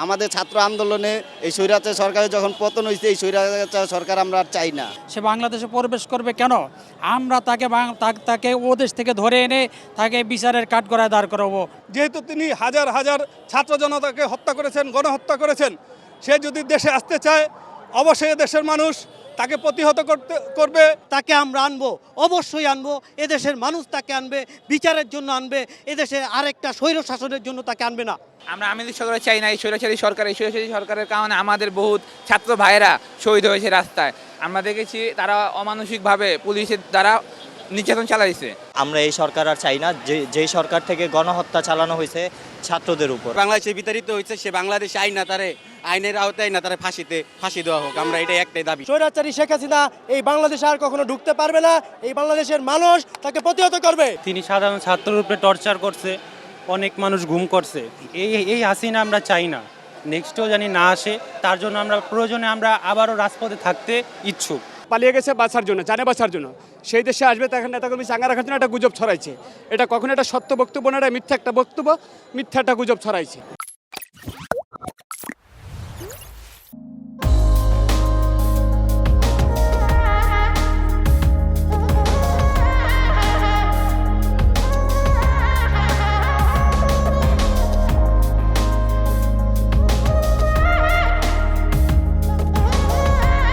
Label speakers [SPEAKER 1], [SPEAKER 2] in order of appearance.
[SPEAKER 1] আমাদের ছাত্র আন্দোলনে এই স্বৈরাচার সরকারের যখন পতন হয়েছে, এই স্বৈরাচার সরকার আমরা আর চাই না।
[SPEAKER 2] সে বাংলাদেশে প্রবেশ করবে কেন? আমরা তাকে ও দেশ থেকে ধরে এনে তাকে বিচারের কাঠগড়ায় দাঁড় করাবো।
[SPEAKER 3] যেহেতু তিনি হাজার হাজার ছাত্র জনতাকে হত্যা করেছেন, গণহত্যা করেছেন, সে যদি দেশে আসতে চায় অবশ্যই দেশের মানুষ তাকে প্রতিহত করবে।
[SPEAKER 4] তাকে আমরা আনবো, অবশ্যই আনবো। এদেশের মানুষ তাকে আনবে, বিচারের জন্য আনবে। এদেশে আরেকটা স্বৈর শাসনের জন্য তাকে আনবে না।
[SPEAKER 5] আমরা আওয়ামী সরকার চাই না। এই স্বৈরাচারী সরকারের কারণে আমাদের বহুত ছাত্র ভাইয়েরা শহীদ হয়েছে রাস্তায়। আমরা দেখেছি তারা অমানসিকভাবে পুলিশের দ্বারা নির্যাতন চালাইছে।
[SPEAKER 6] আমরা এই সরকার আর চাই না, যেই সরকার থেকে গণহত্যা চালানো হয়েছে ছাত্রদের উপর।
[SPEAKER 1] বাংলাদেশে বিতাড়িত হয়েছে, সে বাংলাদেশে আইনের আওতায় না, তারে ফাঁসি দেওয়া হোক। আমরা এটাই একটাই দাবি।
[SPEAKER 4] স্বৈরাচারী শেখ হাসিনা এই বাংলাদেশে আর কখনো ঢুকতে পারবে না। এই বাংলাদেশের মানুষ তাকে প্রতিহত করবে।
[SPEAKER 7] তিনি সাধারণ ছাত্রের উপরে টর্চার করছে, অনেক মানুষ গুম করছে। এই হাসিনা আমরা চাই না, নেক্সটও জানি না আসে। তার জন্য আমরা প্রয়োজনে আমরা আবারও রাজপথে থাকতে ইচ্ছুক।
[SPEAKER 3] পালিয়ে গেছে বাঁচার জন্য, জানে বাঁচার জন্য। সেই দেশে আসবে তখন নেতাকর্মী চাঙ্গা রাখার জন্য একটা গুজব ছড়াইছে। এটা কখনো একটা সত্য বক্তব্য না, এটা মিথ্যা একটা বক্তব্য, মিথ্যা একটা গুজব ছড়াইছে।